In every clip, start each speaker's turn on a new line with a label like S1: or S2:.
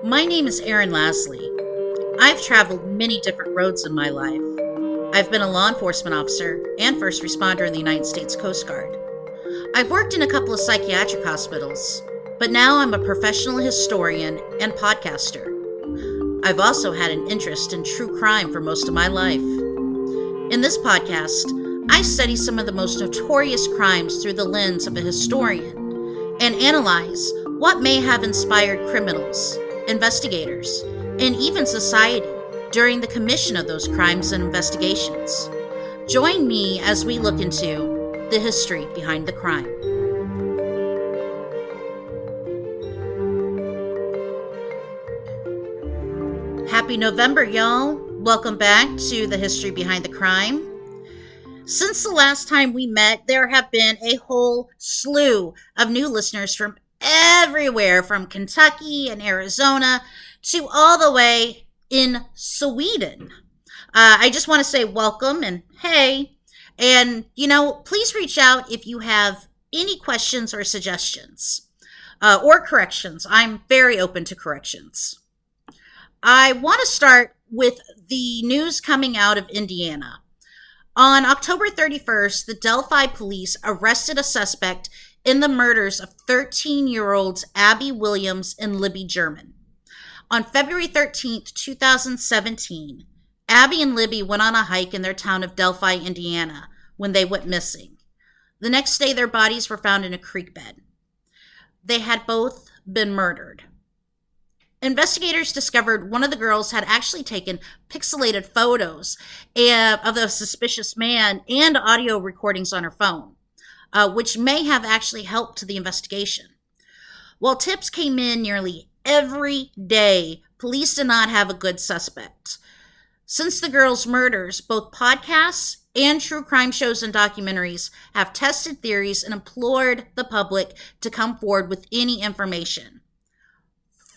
S1: My name is Erin. I've traveled many different roads in my life. I've been a law enforcement officer and first responder in the United States Coast Guard. I've worked in a couple of psychiatric hospitals, but now I'm a professional historian and podcaster. I've also had an interest in true crime for most of my life. In this podcast, I study some of the most notorious crimes through the lens of a historian and analyze what may have inspired criminals, investigators, and even society during the commission of those crimes and investigations. Join me as we look into the history behind the crime. Happy November, y'all. Welcome back to the history behind the crime. Since the last time we met, there have been a whole slew of new listeners from everywhere, from Kentucky and Arizona to all the way in Sweden. I just want to say welcome and hey, and please reach out if you have any questions or suggestions or corrections. I'm very open to corrections. I want to start with the news coming out of Indiana. On October 31st, the Delphi police arrested a suspect in the murders of 13-year-olds Abby Williams and Libby German. On February 13th, 2017, Abby and Libby went on a hike in their town of Delphi, Indiana, when they went missing. The next day, their bodies were found in a creek bed. They had both been murdered. Investigators discovered one of the girls had actually taken pixelated photos of the suspicious man and audio recordings on her phone, which may have actually helped to the investigation. While tips came in nearly every day, police did not have a good suspect. Since the girls' murders, both podcasts and true crime shows and documentaries have tested theories and implored the public to come forward with any information.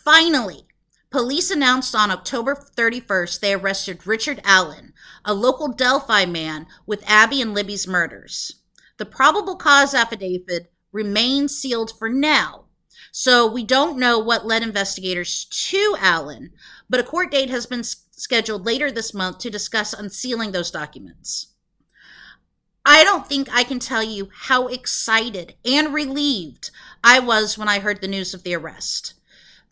S1: Finally, police announced on October 31st they arrested Richard Allen, a local Delphi man, with Abby and Libby's murders. The probable cause affidavit remains sealed for now, so we don't know what led investigators to Allen, but a court date has been scheduled later this month to discuss unsealing those documents. I don't think I can tell you how excited and relieved I was when I heard the news of the arrest.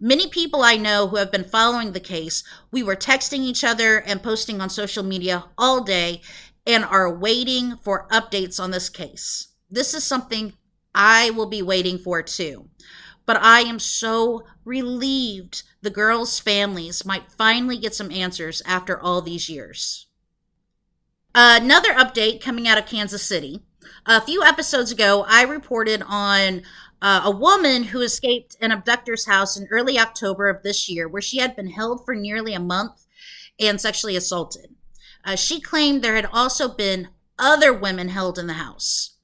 S1: Many people I know who have been following the case, we were texting each other and posting on social media all day and are waiting for updates on this case. This is something I will be waiting for too. But I am so relieved the girls' families might finally get some answers after all these years. Another update coming out of Kansas City. A few episodes ago, I reported on a woman who escaped an abductor's house in early October of this year, where she had been held for nearly a month and sexually assaulted. She claimed there had also been other women held in the house.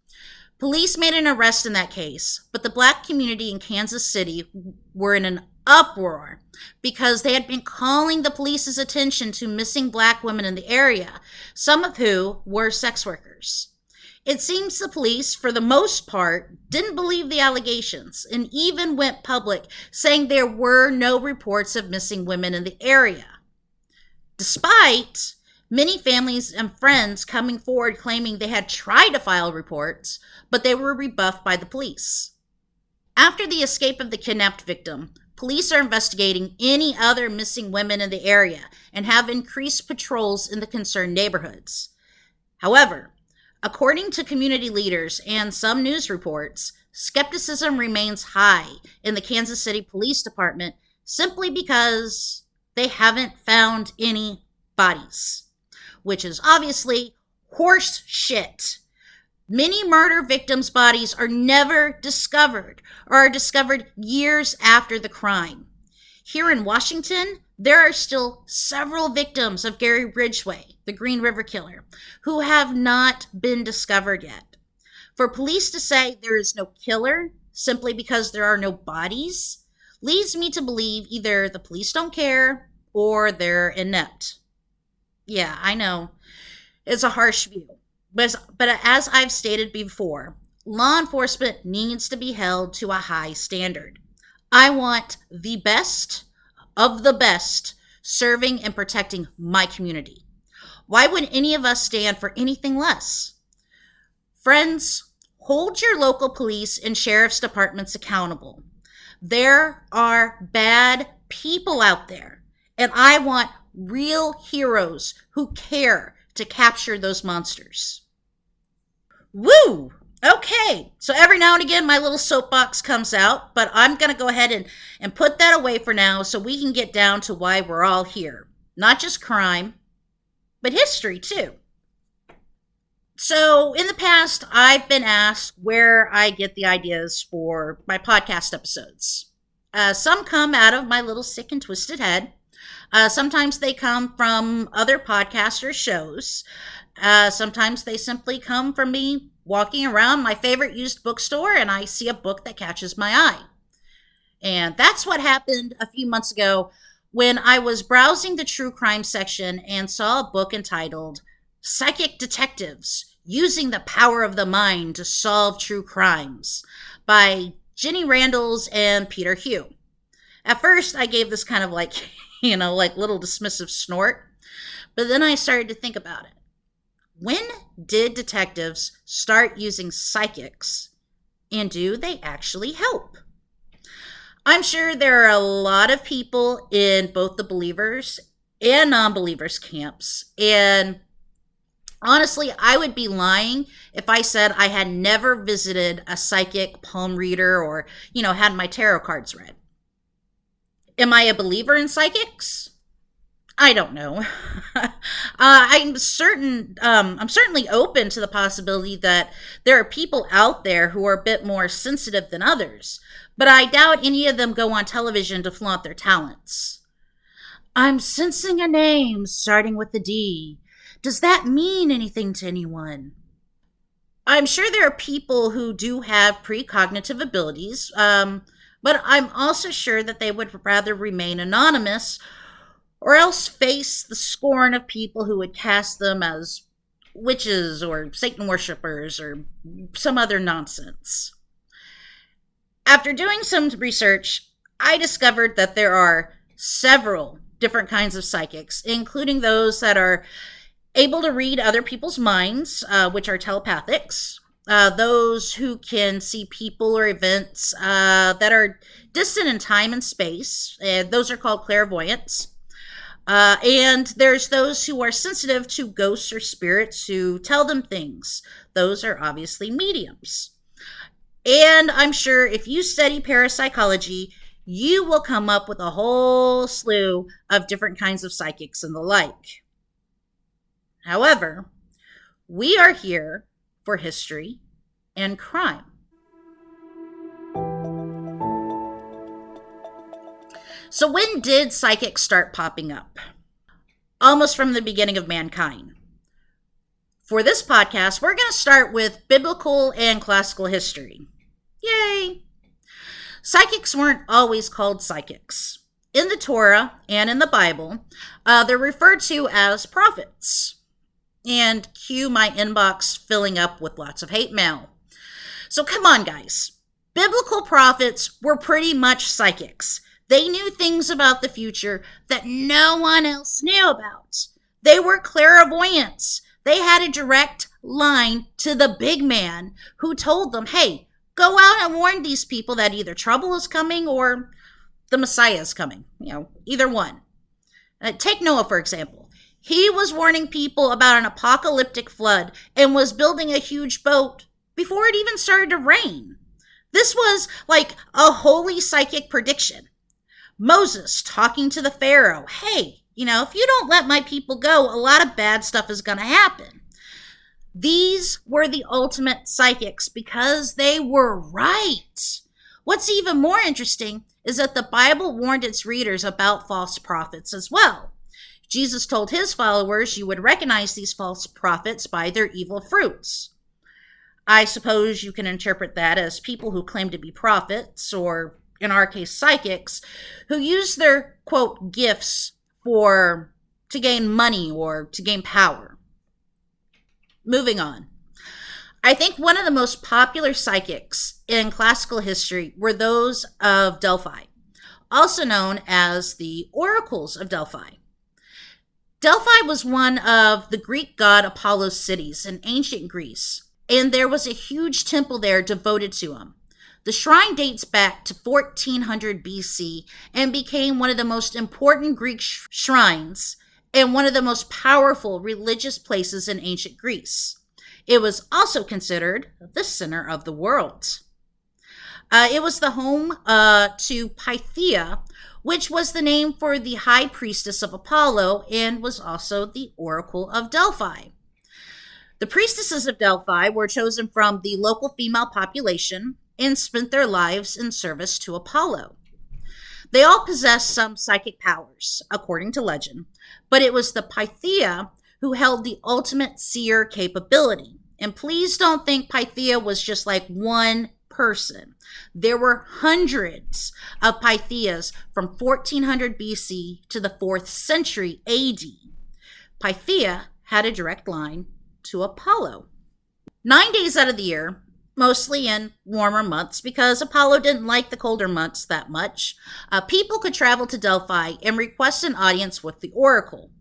S1: Police made an arrest in that case, but the Black community in Kansas City were in an uproar because they had been calling the police's attention to missing Black women in the area, some of who were sex workers. It seems the police, for the most part, didn't believe the allegations and even went public saying there were no reports of missing women in the area. Despite many families and friends coming forward claiming they had tried to file reports, but they were rebuffed by the police. After the escape of the kidnapped victim, police are investigating any other missing women in the area and have increased patrols in the concerned neighborhoods. However, according to community leaders and some news reports, skepticism remains high in the Kansas City Police Department simply because they haven't found any bodies, which is obviously horse shit. Many murder victims' bodies are never discovered or are discovered years after the crime. Here in Washington, there are still several victims of Gary Ridgway, the Green River Killer, who have not been discovered yet. For police to say there is no killer simply because there are no bodies leads me to believe either the police don't care or they're inept. Yeah, I know. It's a harsh view. But as I've stated before, law enforcement needs to be held to a high standard. I want the best of the best, serving and protecting my community. Why would any of us stand for anything less? Friends, hold your local police and sheriff's departments accountable. There are bad people out there, and I want real heroes who care to capture those monsters. Woo! Okay, so every now and again my little soapbox comes out, but I'm going to go ahead and put that away for now so we can get down to why we're all here. Not just crime, but history too. So in the past, I've been asked where I get the ideas for my podcast episodes. Some come out of my little sick and twisted head. Sometimes they come from other podcasters' shows. Sometimes they simply come from me walking around my favorite used bookstore and I see a book that catches my eye. And that's what happened a few months ago when I was browsing the true crime section and saw a book entitled Psychic Detectives Using the Power of the Mind to Solve True Crimes by Jenny Randles and Peter Hugh. At first, I gave this kind of like little dismissive snort, but then I started to think about it. When did detectives start using psychics, and do they actually help? I'm sure there are a lot of people in both the believers and non-believers camps, and honestly, I would be lying if I said I had never visited a psychic palm reader or, had my tarot cards read. Am I a believer in psychics? I don't know. I'm certainly open to the possibility that there are people out there who are a bit more sensitive than others, but I doubt any of them go on television to flaunt their talents. I'm sensing a name starting with a D. Does that mean anything to anyone? I'm sure there are people who do have precognitive abilities, but I'm also sure that they would rather remain anonymous or else face the scorn of people who would cast them as witches or Satan worshippers or some other nonsense. After doing some research, I discovered that there are several different kinds of psychics, including those that are able to read other people's minds, which are telepathics, those who can see people or events that are distant in time and space, those are called clairvoyants. And there's those who are sensitive to ghosts or spirits who tell them things. Those are obviously mediums. And I'm sure if you study parapsychology, you will come up with a whole slew of different kinds of psychics and the like. However, we are here for history and crime. So when did psychics start popping up? Almost from the beginning of mankind. For this podcast, we're going to start with biblical and classical history. Yay! Psychics weren't always called psychics. In the Torah and in the Bible, they're referred to as prophets. And cue my inbox filling up with lots of hate mail. So come on, guys. Biblical prophets were pretty much psychics. They knew things about the future that no one else knew about. They were clairvoyants. They had a direct line to the big man who told them, hey, go out and warn these people that either trouble is coming or the Messiah is coming. Either one. Take Noah, for example. He was warning people about an apocalyptic flood and was building a huge boat before it even started to rain. This was like a holy psychic prediction. Moses talking to the Pharaoh, hey, if you don't let my people go, a lot of bad stuff is going to happen. These were the ultimate psychics because they were right. What's even more interesting is that the Bible warned its readers about false prophets as well. Jesus told his followers you would recognize these false prophets by their evil fruits. I suppose you can interpret that as people who claim to be prophets, or in our case, psychics, who use their, quote, gifts to gain money or to gain power. Moving on. I think one of the most popular psychics in classical history were those of Delphi, also known as the oracles of Delphi. Delphi was one of the Greek god Apollo's cities in ancient Greece, and there was a huge temple there devoted to him. The shrine dates back to 1400 BC and became one of the most important Greek shrines and one of the most powerful religious places in ancient Greece. It was also considered the center of the world. It was the home to Pythia, which was the name for the high priestess of Apollo and was also the oracle of Delphi. The priestesses of Delphi were chosen from the local female population and spent their lives in service to Apollo. They all possessed some psychic powers, according to legend, but it was the Pythia who held the ultimate seer capability. And please don't think Pythia was just like one person. There were hundreds of Pythias from 1400 BC to the 4th century AD. Pythia had a direct line to Apollo. 9 days out of the year, mostly in warmer months because Apollo didn't like the colder months that much, people could travel to Delphi and request an audience with the oracle.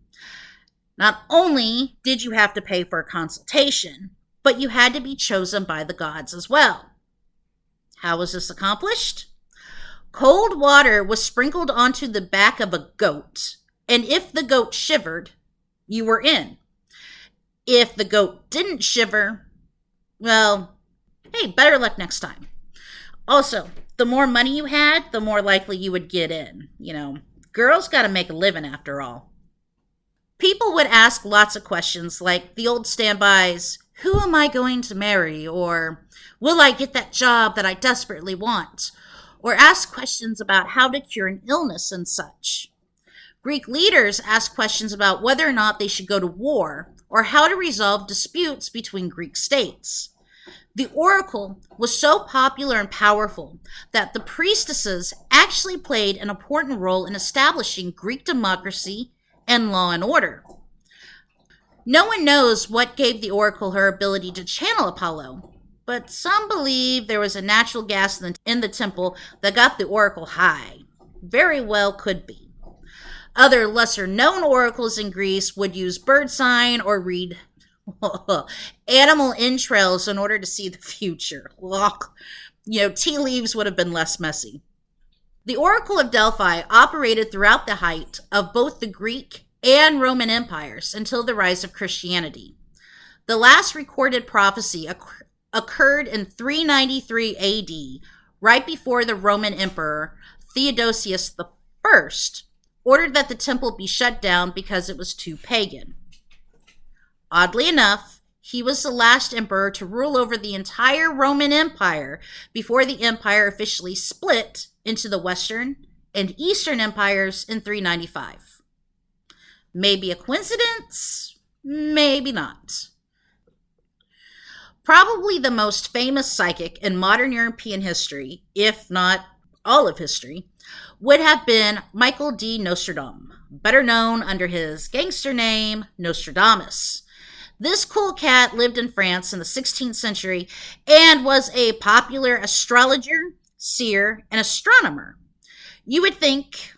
S1: Not only did you have to pay for a consultation, but you had to be chosen by the gods as well. How was this accomplished? Cold water was sprinkled onto the back of a goat, and if the goat shivered, you were in. If the goat didn't shiver, well, hey, better luck next time. Also, the more money you had, the more likely you would get in. Girls got to make a living after all. People would ask lots of questions like the old standbys, who am I going to marry? Or will I get that job that I desperately want? Or ask questions about how to cure an illness and such. Greek leaders asked questions about whether or not they should go to war or how to resolve disputes between Greek states. The oracle was so popular and powerful that the priestesses actually played an important role in establishing Greek democracy and law and order. No one knows what gave the oracle her ability to channel Apollo, but some believe there was a natural gas in the temple that got the oracle high. Very well could be. Other lesser-known oracles in Greece would use bird sign or read animal entrails in order to see the future. Tea leaves would have been less messy. The Oracle of Delphi operated throughout the height of both the Greek and Roman empires until the rise of Christianity. The last recorded prophecy occurred in 393 AD, right before the Roman Emperor Theodosius I ordered that the temple be shut down because it was too pagan. Oddly enough, he was the last emperor to rule over the entire Roman Empire before the empire officially split into the Western and Eastern empires in 395. Maybe a coincidence? Maybe not. Probably the most famous psychic in modern European history, if not all of history, would have been Michael de Nostradam, better known under his gangster name, Nostradamus. This cool cat lived in France in the 16th century and was a popular astrologer, seer, and astronomer. You would think,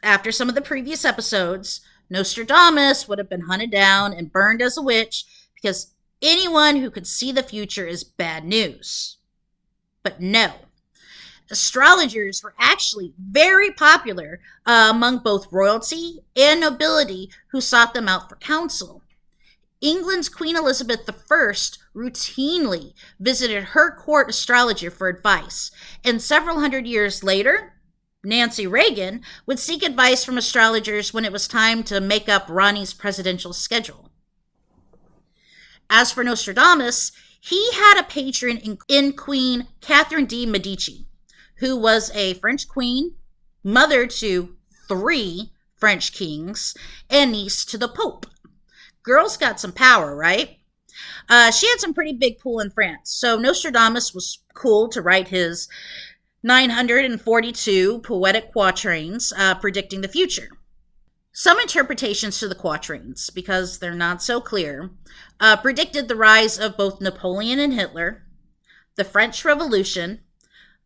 S1: after some of the previous episodes, Nostradamus would have been hunted down and burned as a witch because anyone who could see the future is bad news. But no. Astrologers were actually very popular among both royalty and nobility who sought them out for counsel. England's Queen Elizabeth I routinely visited her court astrologer for advice, and several hundred years later, Nancy Reagan would seek advice from astrologers when it was time to make up Ronnie's presidential schedule. As for Nostradamus, he had a patron in Queen Catherine de' Medici, who was a French queen, mother to 3 French kings, and niece to the Pope. Girl's got some power, right? She had some pretty big pull in France, so Nostradamus was cool to write his 942 poetic quatrains predicting the future. Some interpretations to the quatrains, because they're not so clear, predicted the rise of both Napoleon and Hitler, the French Revolution,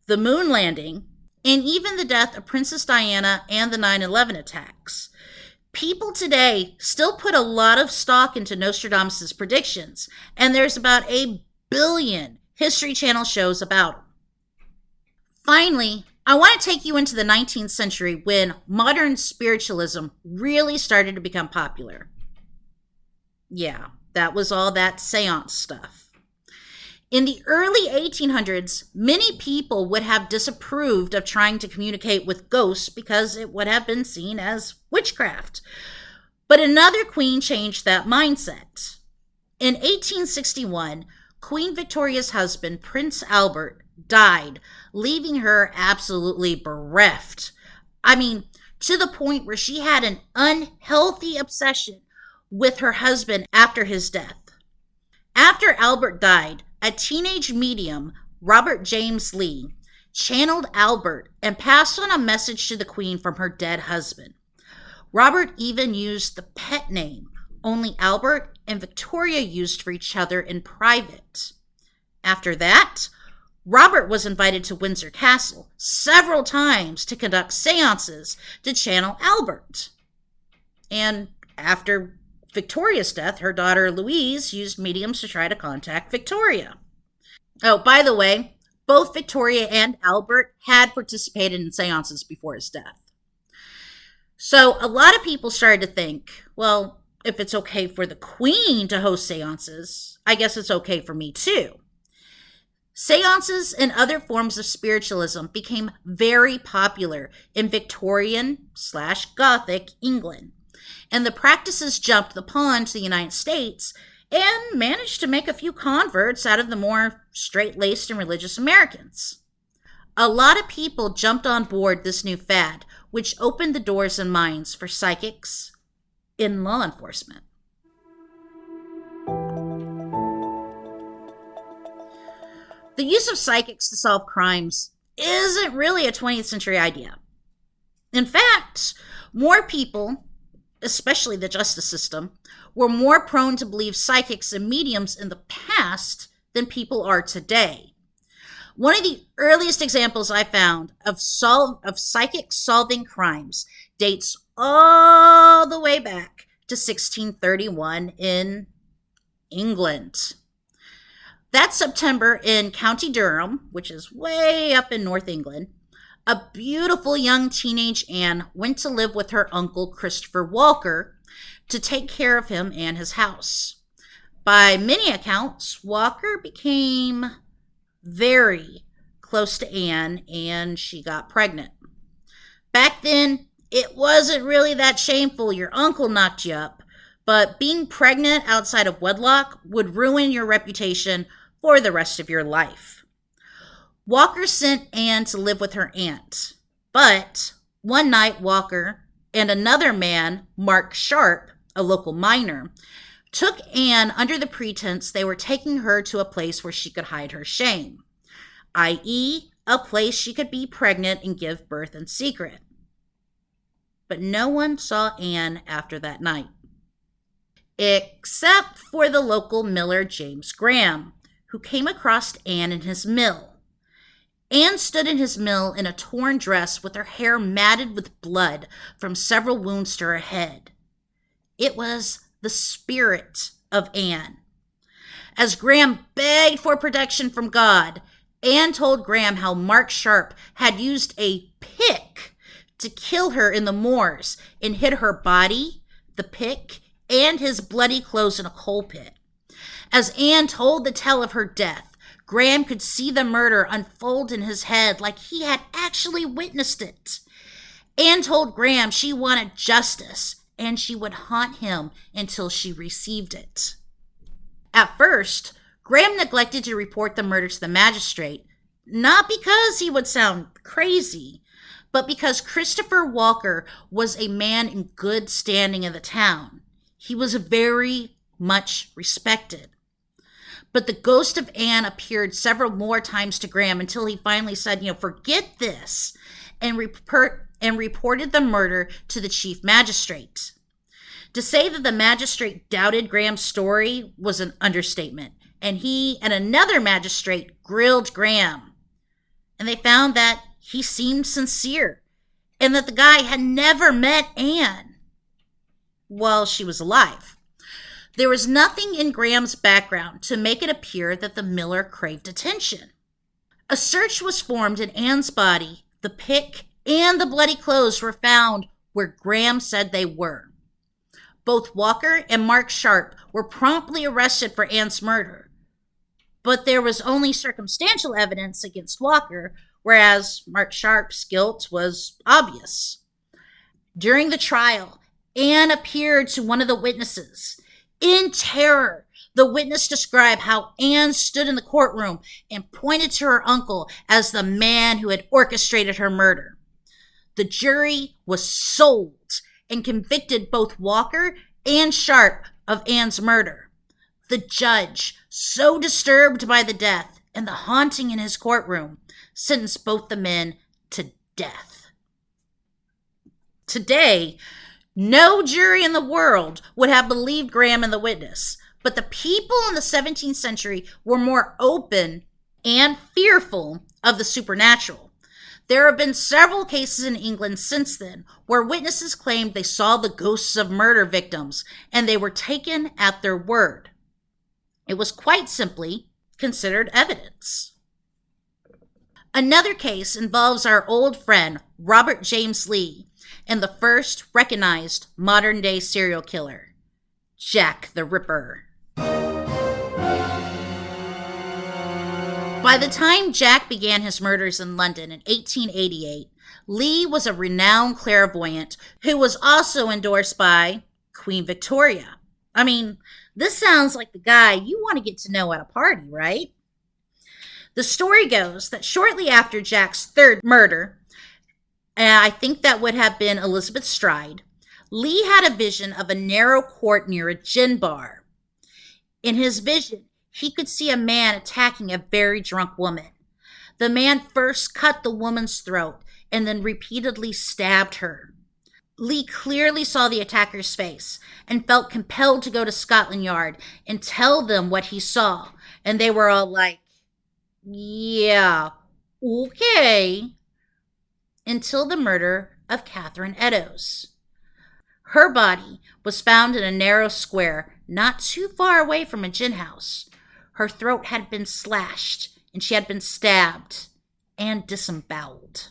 S1: the moon landing, and even the death of Princess Diana and the 9/11 attacks. People today still put a lot of stock into Nostradamus' predictions, and there's about 1 billion History Channel shows about them. Finally, I want to take you into the 19th century when modern spiritualism really started to become popular. Yeah, that was all that seance stuff. In the early 1800s, many people would have disapproved of trying to communicate with ghosts because it would have been seen as witchcraft. But another queen changed that mindset. In 1861, Queen Victoria's husband, Prince Albert, died, leaving her absolutely bereft. I mean, to the point where she had an unhealthy obsession with her husband after his death. After Albert died, a teenage medium, Robert James Lee, channeled Albert and passed on a message to the Queen from her dead husband. Robert even used the pet name only Albert and Victoria used for each other in private. After that, Robert was invited to Windsor Castle several times to conduct seances to channel Albert. And after Victoria's death, her daughter Louise used mediums to try to contact Victoria. Oh, by the way, both Victoria and Albert had participated in seances before his death. So a lot of people started to think, well, if it's okay for the Queen to host seances, I guess it's okay for me too. Seances and other forms of spiritualism became very popular in Victorian/Gothic England, and the practices jumped the pond to the United States and managed to make a few converts out of the more straight-laced and religious Americans. A lot of people jumped on board this new fad, which opened the doors and minds for psychics in law enforcement. The use of psychics to solve crimes isn't really a 20th century idea. In fact, more people, especially the justice system, were more prone to believe psychics and mediums in the past than people are today. One of the earliest examples I found of psychics solving crimes dates all the way back to 1631 in England. That September in County Durham, which is way up in North England, a beautiful young teenage Anne went to live with her uncle Christopher Walker to take care of him and his house. By many accounts, Walker became very close to Anne and she got pregnant. Back then, it wasn't really that shameful. Your uncle knocked you up, but being pregnant outside of wedlock would ruin your reputation for the rest of your life. Walker sent Anne to live with her aunt, but one night Walker and another man, Mark Sharp, a local miner, took Anne under the pretense they were taking her to a place where she could hide her shame, i.e., a place she could be pregnant and give birth in secret. But no one saw Anne after that night, except for the local miller James Graham, who came across Anne in his mill. Anne stood in his mill in a torn dress with her hair matted with blood from several wounds to her head. It was the spirit of Anne. As Graham begged for protection from God, Anne told Graham how Mark Sharp had used a pick to kill her in the moors and hid her body, the pick, and his bloody clothes in a coal pit. As Anne told the tale of her death, Graham could see the murder unfold in his head like he had actually witnessed it. Anne told Graham she wanted justice and she would haunt him until she received it. At first, Graham neglected to report the murder to the magistrate, not because he would sound crazy, but because Christopher Walker was a man in good standing in the town. He was very much respected. But the ghost of Anne appeared several more times to Graham until he finally said, forget this, and reported the murder to the chief magistrate. To say that the magistrate doubted Graham's story was an understatement, and he and another magistrate grilled Graham. And they found that he seemed sincere and that the guy had never met Anne while she was alive. There was nothing in Graham's background to make it appear that the miller craved attention. A search was formed in Anne's body. The pick and the bloody clothes were found where Graham said they were. Both Walker and Mark Sharp were promptly arrested for Anne's murder, but there was only circumstantial evidence against Walker, whereas Mark Sharp's guilt was obvious. During the trial, Anne appeared to one of the witnesses. In terror, the witness described how Anne stood in the courtroom and pointed to her uncle as the man who had orchestrated her murder. The jury was sold and convicted both Walker and Sharp of Anne's murder. The judge, so disturbed by the death and the haunting in his courtroom, sentenced both the men to death. Today, no jury in the world would have believed Graham and the witness, but the people in the 17th century were more open and fearful of the supernatural. There have been several cases in England since then where witnesses claimed they saw the ghosts of murder victims and they were taken at their word. It was quite simply considered evidence. Another case involves our old friend Robert James Lee and the first recognized modern-day serial killer, Jack the Ripper. By the time Jack began his murders in London in 1888, Lee was a renowned clairvoyant who was also endorsed by Queen Victoria. I mean, this sounds like the guy you want to get to know at a party, right? The story goes that shortly after Jack's third murder, I think that would have been Elizabeth Stride, Lee had a vision of a narrow court near a gin bar. In his vision, he could see a man attacking a very drunk woman. The man first cut the woman's throat and then repeatedly stabbed her. Lee clearly saw the attacker's face and felt compelled to go to Scotland Yard and tell them what he saw. And they were all like, yeah, okay. Until the murder of Catherine Eddowes. Her body was found in a narrow square not too far away from a gin house. Her throat had been slashed and she had been stabbed and disemboweled.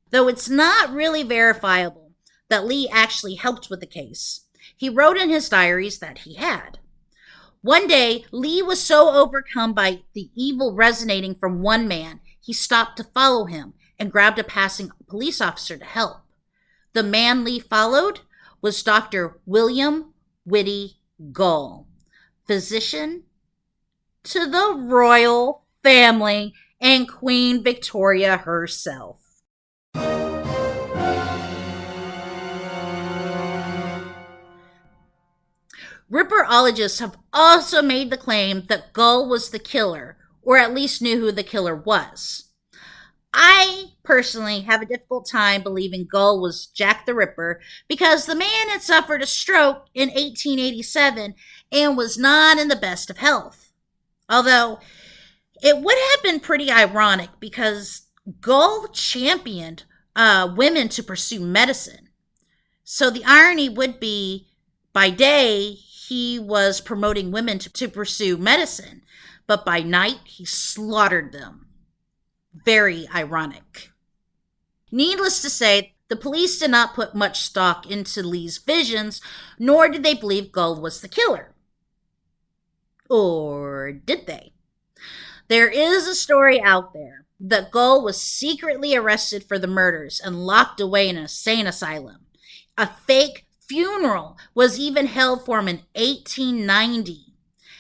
S1: Though it's not really verifiable that Lee actually helped with the case, he wrote in his diaries that he had. One day, Lee was so overcome by the evil resonating from one man, he stopped to follow him and grabbed a passing police officer to help. The man Lee followed was Dr. William Whitty Gull, physician to the royal family and Queen Victoria herself. Ripperologists have also made the claim that Gull was the killer, or at least knew who the killer was. I personally have a difficult time believing Gull was Jack the Ripper because the man had suffered a stroke in 1887 and was not in the best of health. Although, it would have been pretty ironic because Gull championed women to pursue medicine. So the irony would be, by day, he was promoting women to pursue medicine, but by night, he slaughtered them. Very ironic. Needless to say, the police did not put much stock into Lee's visions, nor did they believe Gull was the killer. Or did they? There is a story out there that Gull was secretly arrested for the murders and locked away in an insane asylum. A fake funeral was even held for him in 1890.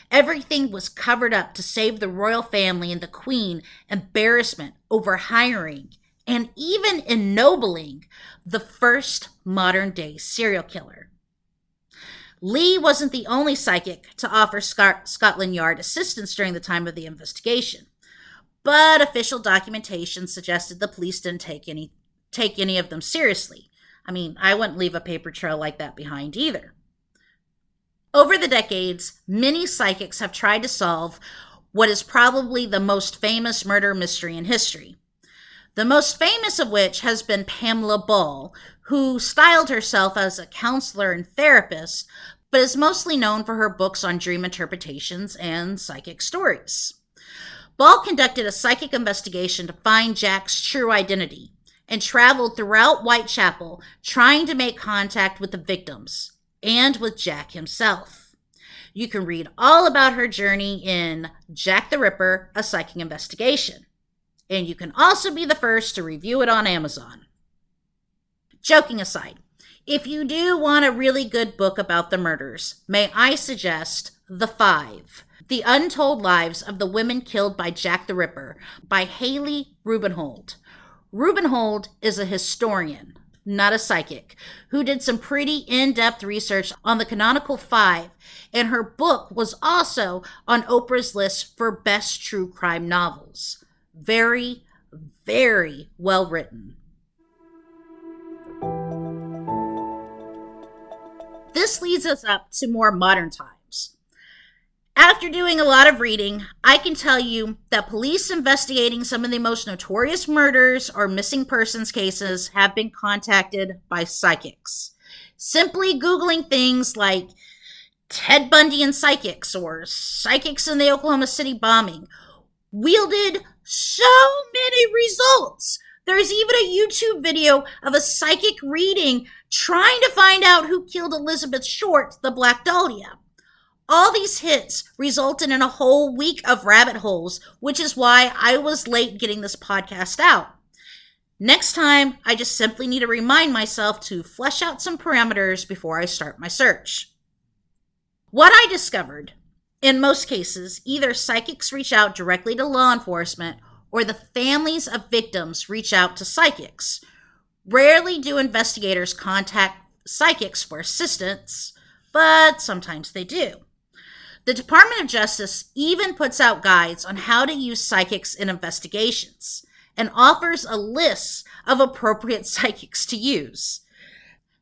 S1: Everything was covered up to save the royal family and the Queen embarrassment over hiring and even ennobling the first modern-day serial killer. Lee wasn't the only psychic to offer Scotland Yard assistance during the time of the investigation, but official documentation suggested the police didn't take any of them seriously. I mean, I wouldn't leave a paper trail like that behind either. Over the decades, many psychics have tried to solve what is probably the most famous murder mystery in history. The most famous of which has been Pamela Bull, who styled herself as a counselor and therapist, but is mostly known for her books on dream interpretations and psychic stories. Ball conducted a psychic investigation to find Jack's true identity and traveled throughout Whitechapel trying to make contact with the victims and with Jack himself. You can read all about her journey in Jack the Ripper, A Psychic Investigation. And you can also be the first to review it on Amazon. Joking aside, if you do want a really good book about the murders, may I suggest The Five, The Untold Lives of the Women Killed by Jack the Ripper by Haley Rubenhold. Rubenhold is a historian, not a psychic, who did some pretty in-depth research on the canonical five, and her book was also on Oprah's list for best true crime novels. Very, very well written. This leads us up to more modern times. After doing a lot of reading, I can tell you that police investigating some of the most notorious murders or missing persons cases have been contacted by psychics. Simply Googling things like Ted Bundy and psychics or psychics in the Oklahoma City bombing wielded so many results. There's even a YouTube video of a psychic reading trying to find out who killed Elizabeth Short, the Black Dahlia. All these hits resulted in a whole week of rabbit holes, which is why I was late getting this podcast out. Next time, I just simply need to remind myself to flesh out some parameters before I start my search. What I discovered: in most cases, either psychics reach out directly to law enforcement or the families of victims reach out to psychics. Rarely do investigators contact psychics for assistance, but sometimes they do. The Department of Justice even puts out guides on how to use psychics in investigations and offers a list of appropriate psychics to use.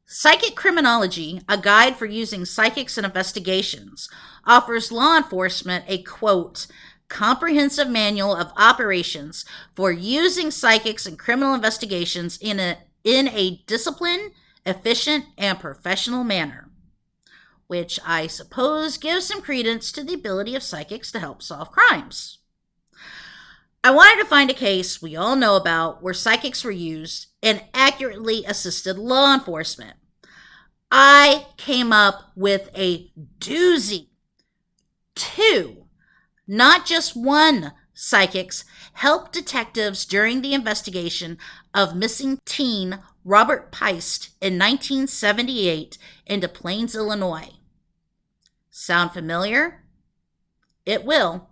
S1: Psychic Criminology, a guide for using psychics in investigations, offers law enforcement a, quote, comprehensive manual of operations for using psychics in criminal investigations in a disciplined, efficient, and professional manner, which I suppose gives some credence to the ability of psychics to help solve crimes. I wanted to find a case we all know about where psychics were used and accurately assisted law enforcement. I came up with a doozy. 2, not just 1, psychics helped detectives during the investigation of missing teen Robert Peist in 1978 into Plains, Illinois. Sound familiar? It will.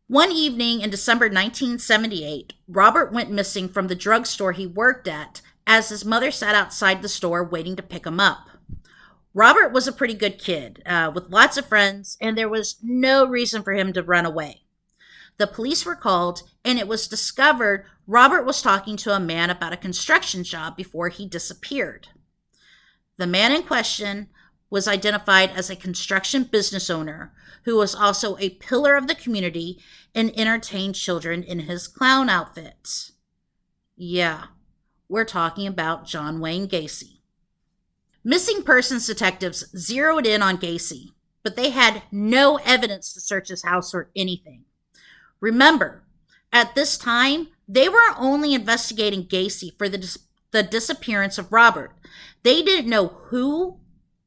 S1: One evening in December 1978, Robert went missing from the drugstore he worked at as his mother sat outside the store waiting to pick him up. Robert was a pretty good kid with lots of friends, and there was no reason for him to run away. The police were called, and it was discovered Robert was talking to a man about a construction job before he disappeared. The man in question was identified as a construction business owner who was also a pillar of the community and entertained children in his clown outfits. Yeah, we're talking about John Wayne Gacy. Missing persons detectives zeroed in on Gacy, but they had no evidence to search his house or anything. Remember, at this time, they were only investigating Gacy for the disappearance of Robert. They didn't know who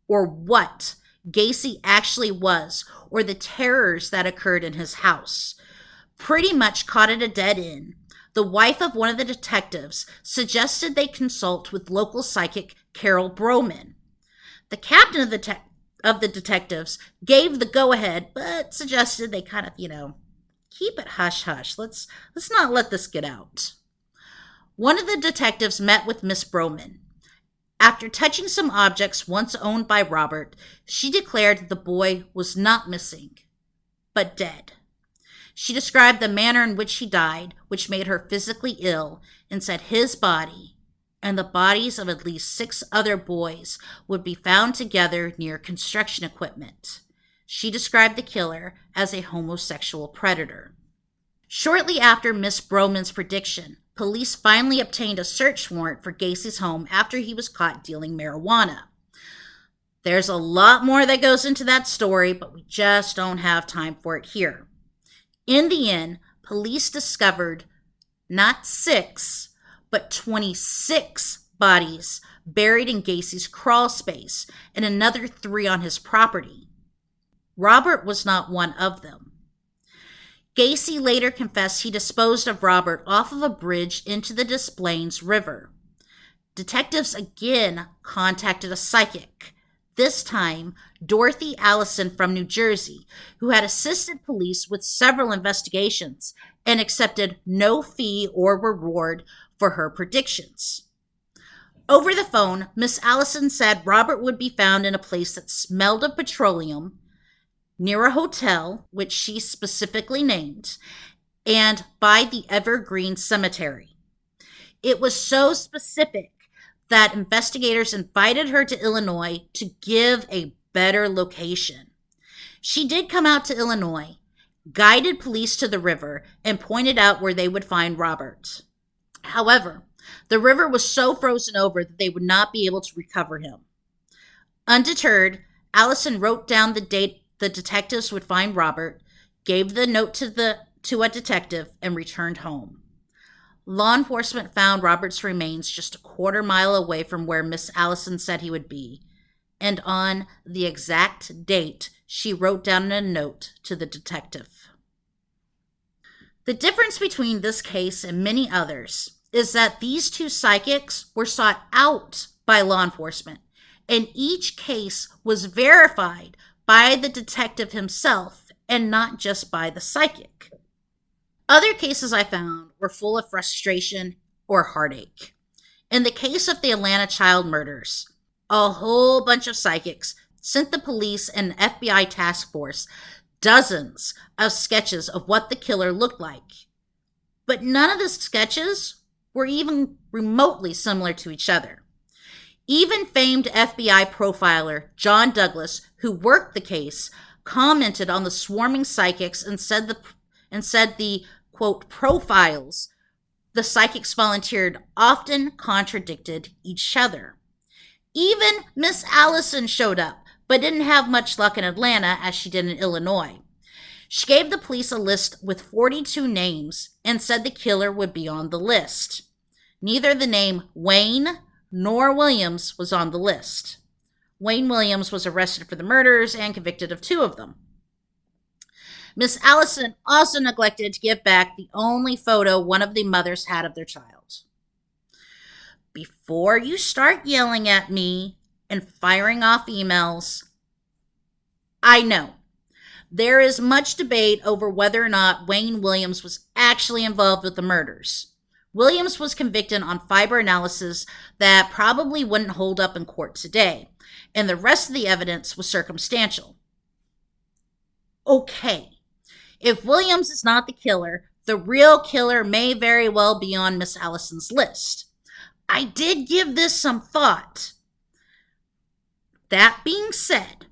S1: or what Gacy actually was or the terrors that occurred in his house. Pretty much caught at a dead end, the wife of one of the detectives suggested they consult with local psychic Carol Broman. The captain of the detectives gave the go-ahead, but suggested they kind of, keep it hush-hush. Let's not let this get out. One of the detectives met with Miss Broman. After touching some objects once owned by Robert, she declared the boy was not missing, but dead. She described the manner in which he died, which made her physically ill, and said his body and the bodies of at least 6 other boys would be found together near construction equipment. She described the killer as a homosexual predator. Shortly after Miss Broman's prediction, police finally obtained a search warrant for Gacy's home after he was caught dealing marijuana. There's a lot more that goes into that story, but we just don't have time for it here. In the end, police discovered not 6, but 26 bodies buried in Gacy's crawl space and another 3 on his property. Robert was not one of them. Gacy later confessed he disposed of Robert off of a bridge into the Des Plaines River. Detectives again contacted a psychic, this time Dorothy Allison from New Jersey, who had assisted police with several investigations and accepted no fee or reward for her predictions. Over the phone, Miss Allison said Robert would be found in a place that smelled of petroleum, near a hotel, which she specifically named, and by the Evergreen Cemetery. It was so specific that investigators invited her to Illinois to give a better location. She did come out to Illinois, guided police to the river, and pointed out where they would find Robert. However, the river was so frozen over that they would not be able to recover him. Undeterred, Allison wrote down the date the detectives would find Robert, gave the note to a detective, and returned home. Law enforcement found Robert's remains just a quarter mile away from where Miss Allison said he would be, and on the exact date she wrote down in a note to the detective. The difference between this case and many others is that these 2 psychics were sought out by law enforcement, and each case was verified by the detective himself and not just by the psychic. Other cases I found were full of frustration or heartache. In the case of the Atlanta child murders, a whole bunch of psychics sent the police and FBI task force dozens of sketches of what the killer looked like. But none of the sketches were even remotely similar to each other. Even famed FBI profiler John Douglas, who worked the case, commented on the swarming psychics and said the quote, profiles the psychics volunteered often contradicted each other. Even Miss Allison showed up, but didn't have much luck in Atlanta as she did in Illinois. She gave the police a list with 42 names and said the killer would be on the list. Neither the name Wayne nor Williams was on the list. Wayne Williams was arrested for the murders and convicted of 2 of them. Miss Allison also neglected to give back the only photo one of the mothers had of their child. Before you start yelling at me and firing off emails, I know there is much debate over whether or not Wayne Williams was actually involved with the murders. Williams was convicted on fiber analysis that probably wouldn't hold up in court today, and the rest of the evidence was circumstantial. Okay, if Williams is not the killer, the real killer may very well be on Miss Allison's list. I did give this some thought. That being said,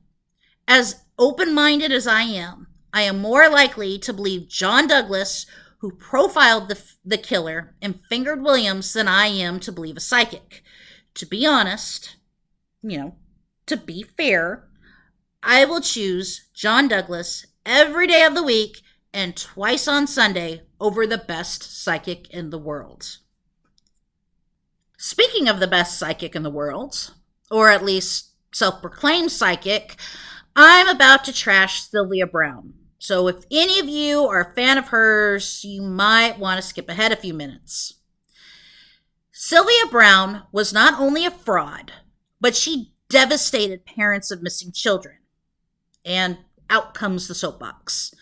S1: as open-minded as I am more likely to believe John Douglas, who profiled the killer and fingered Williams, than I am to believe a psychic. To be honest, to be fair, I will choose John Douglas every day of the week and twice on Sunday over the best psychic in the world. Speaking of the best psychic in the world, or at least self-proclaimed psychic, I'm about to trash Sylvia Browne. So if any of you are a fan of hers, you might want to skip ahead a few minutes. Sylvia Browne was not only a fraud, but she devastated parents of missing children. And out comes the soapbox.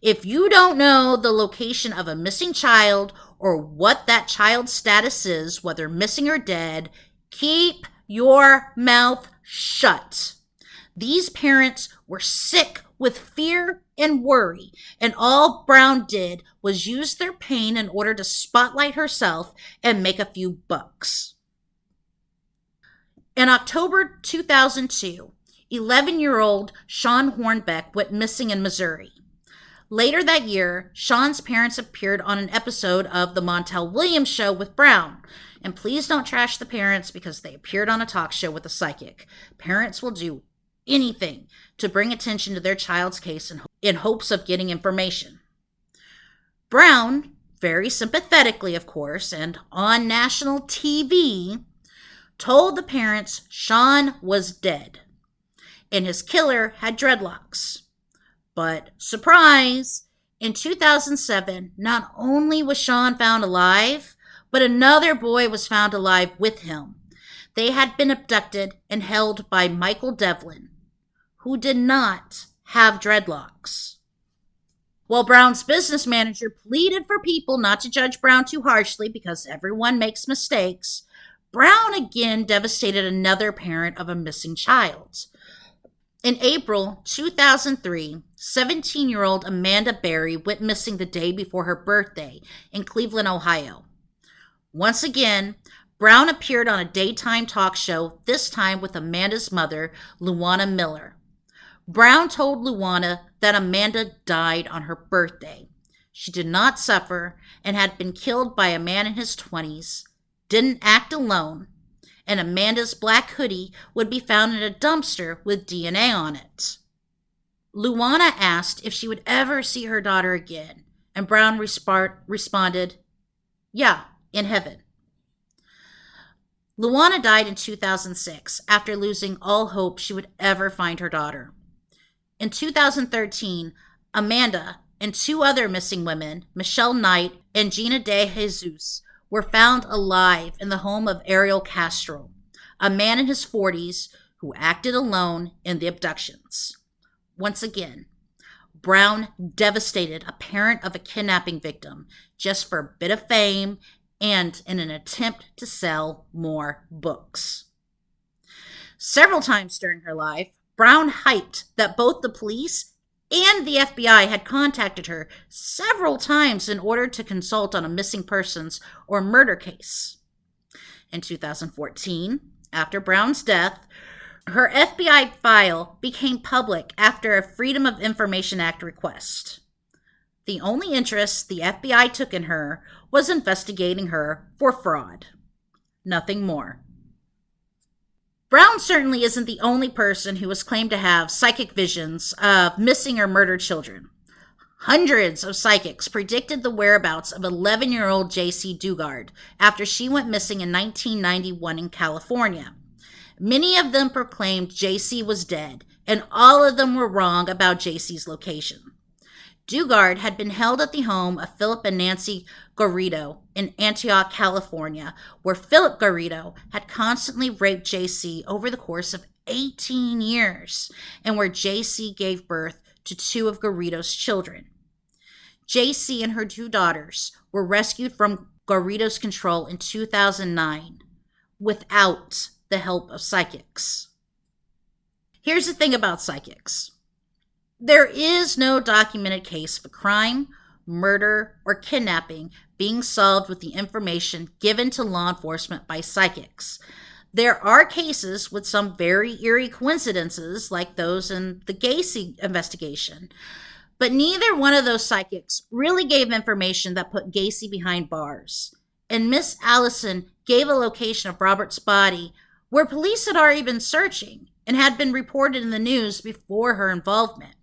S1: If you don't know the location of a missing child or what that child's status is, whether missing or dead, keep your mouth shut. These parents were sick with fear and worry, and all Browne did was use their pain in order to spotlight herself and make a few bucks. In October 2002, 11-year-old Sean Hornbeck went missing in Missouri. Later that year, Sean's parents appeared on an episode of The Montel Williams Show with Brown. And please don't trash the parents because they appeared on a talk show with a psychic. Parents will do anything to bring attention to their child's case in hopes of getting information. Brown, very sympathetically, of course, and on national TV, told the parents Sean was dead and his killer had dreadlocks. But surprise, in 2007, not only was Sean found alive, but another boy was found alive with him. They had been abducted and held by Michael Devlin, who did not have dreadlocks. While Brown's business manager pleaded for people not to judge Brown too harshly because everyone makes mistakes, Brown again devastated another parent of a missing child. In April 2003, 17-year-old Amanda Berry went missing the day before her birthday in Cleveland, Ohio. Once again, Brown appeared on a daytime talk show, this time with Amanda's mother, Luana Miller. Brown told Luana that Amanda died on her birthday. She did not suffer and had been killed by a man in his 20s, didn't act alone, and Amanda's black hoodie would be found in a dumpster with DNA on it. Luana asked if she would ever see her daughter again, and Brown responded, "Yeah, in heaven." Luana died in 2006 after losing all hope she would ever find her daughter. In 2013, Amanda and two other missing women, Michelle Knight and Gina De Jesus, were found alive in the home of Ariel Castro, a man in his 40s who acted alone in the abductions. Once again, Brown devastated a parent of a kidnapping victim just for a bit of fame and in an attempt to sell more books. Several times during her life, Brown hyped that both the police and the FBI had contacted her several times in order to consult on a missing persons or murder case. In 2014, after Brown's death, her FBI file became public after a Freedom of Information Act request. The only interest the FBI took in her was investigating her for fraud. Nothing more. Brown certainly isn't the only person who has claimed to have psychic visions of missing or murdered children. Hundreds of psychics predicted the whereabouts of 11-year-old J.C. Dugard after she went missing in 1991 in California. Many of them proclaimed J.C. was dead, and all of them were wrong about J.C.'s location. Dugard had been held at the home of Philip and Nancy Garrido in Antioch, California, where Philip Garrido had constantly raped J.C. over the course of 18 years, and where J.C. gave birth to two of Garrido's children. J.C. and her two daughters were rescued from Garrido's control in 2009 without the help of psychics. Here's the thing about psychics. There is no documented case of a crime, murder, or kidnapping being solved with the information given to law enforcement by psychics. There are cases with some very eerie coincidences, like those in the Gacy investigation, but neither one of those psychics really gave information that put Gacy behind bars. And Miss Allison gave a location of Robert's body where police had already been searching and had been reported in the news before her involvement.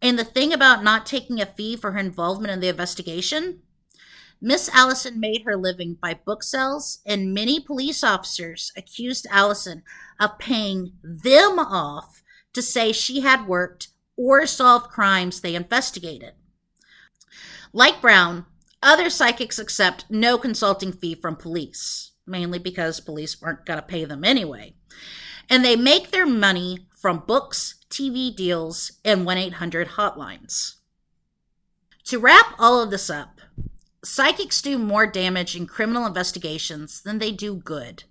S1: And the thing about not taking a fee for her involvement in the investigation, Miss Allison made her living by book sales, and many police officers accused Allison of paying them off to say she had worked or solved crimes they investigated. Like Brown, other psychics accept no consulting fee from police, mainly because police weren't going to pay them anyway. And they make their money from books, TV deals, and 1-800 hotlines. To wrap all of this up, psychics do more damage in criminal investigations than they do good.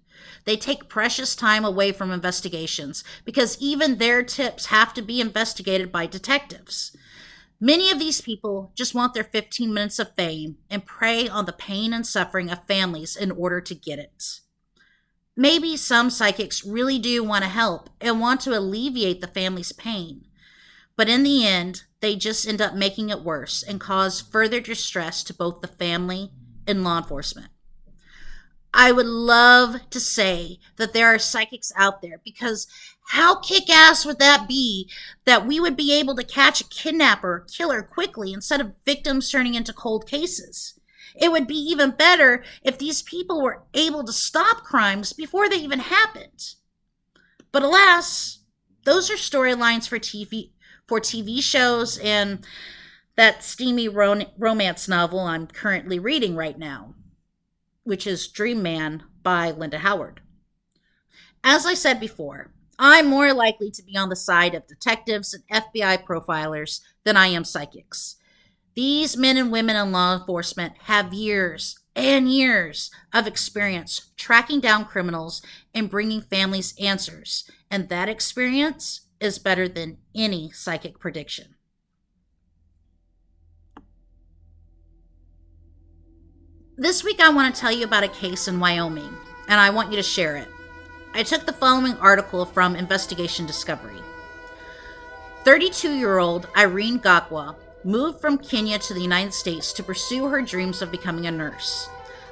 S1: They take precious time away from investigations because even their tips have to be investigated by detectives. Many of these people just want their 15 minutes of fame and prey on the pain and suffering of families in order to get it. Maybe some psychics really do want to help and want to alleviate the family's pain, but in the end, they just end up making it worse and cause further distress to both the family and law enforcement. I would love to say that there are psychics out there, because how kick-ass would that be that we would be able to catch a kidnapper or killer quickly instead of victims turning into cold cases? It would be even better if these people were able to stop crimes before they even happened. But alas, those are storylines for TV shows and that steamy romance novel I'm currently reading right now, which is Dream Man by Linda Howard. As I said before, I'm more likely to be on the side of detectives and FBI profilers than I am psychics. These men and women in law enforcement have years and years of experience tracking down criminals and bringing families answers, and that experience is better than any psychic prediction. This week I want to tell you about a case in Wyoming, and I want you to share it. I took the following article from Investigation Discovery. 32-year-old Erin moved from Kenya to the United States to pursue her dreams of becoming a nurse.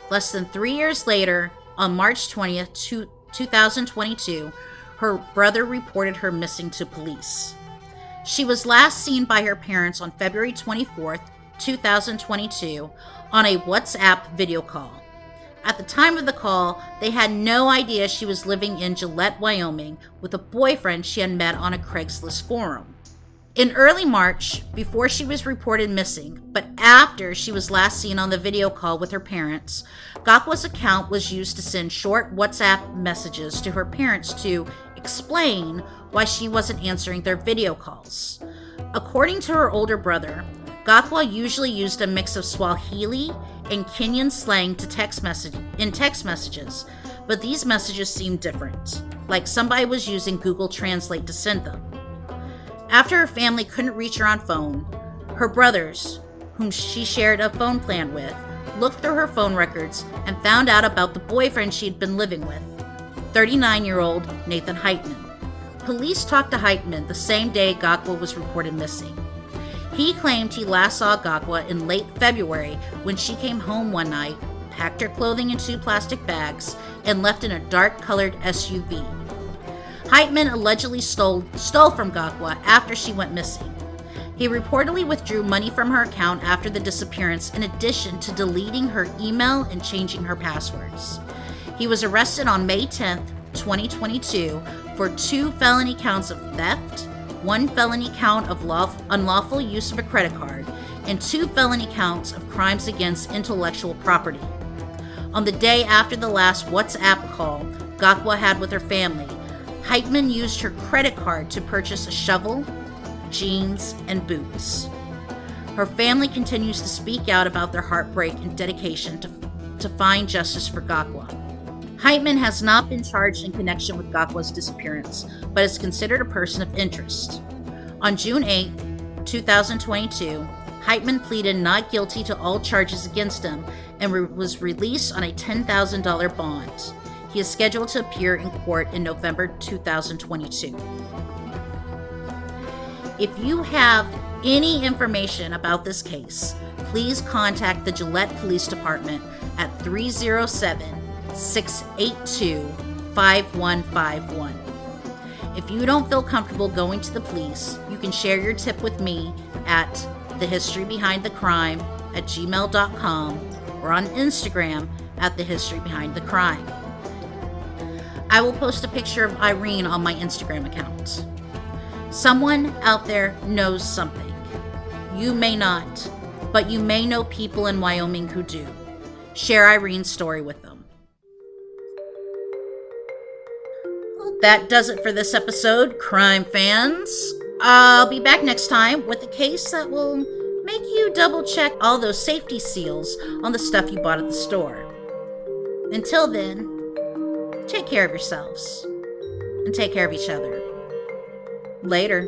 S1: Less than 3 years later, on March 20th, 2022, her brother reported her missing to police. She was last seen by her parents on February 24th, 2022, on a WhatsApp video call. At the time of the call, they had no idea she was living in Gillette, Wyoming, with a boyfriend she had met on a Craigslist forum. In early March, before she was reported missing, but after she was last seen on the video call with her parents, Gakwa's account was used to send short WhatsApp messages to her parents to explain why she wasn't answering their video calls. According to her older brother, Gakwa usually used a mix of Swahili and Kenyan slang to text messages, but these messages seemed different, like somebody was using Google Translate to send them. After her family couldn't reach her on phone, her brothers, whom she shared a phone plan with, looked through her phone records and found out about the boyfriend she'd been living with, 39-year-old Nathan Heitman. Police talked to Heitman the same day Gakwa was reported missing. He claimed he last saw Gakwa in late February when she came home one night, packed her clothing in 2 plastic bags, and left in a dark-colored SUV. Heitman allegedly stole from Gakwa after she went missing. He reportedly withdrew money from her account after the disappearance, in addition to deleting her email and changing her passwords. He was arrested on May 10, 2022 for 2 felony counts of theft, 1 felony count of unlawful use of a credit card, and 2 felony counts of crimes against intellectual property. On the day after the last WhatsApp call Gakwa had with her family, Heitman used her credit card to purchase a shovel, jeans, and boots. Her family continues to speak out about their heartbreak and dedication to find justice for Gakwa. Heitman has not been charged in connection with Gakwa's disappearance, but is considered a person of interest. On June 8, 2022, Heitman pleaded not guilty to all charges against him and was released on a $10,000 bond. He is scheduled to appear in court in November 2022. If you have any information about this case, please contact the Gillette Police Department at 307-682-5151. If you don't feel comfortable going to the police, you can share your tip with me at thehistorybehindthecrime@gmail.com or on Instagram at thehistorybehindthecrime. I will post a picture of Erin on my Instagram account. Someone out there knows something. You may not, but you may know people in Wyoming who do. Share Erin's story with them. Well, that does it for this episode, crime fans. I'll be back next time with a case that will make you double check all those safety seals on the stuff you bought at the store. Until then, take care of yourselves and take care of each other. Later.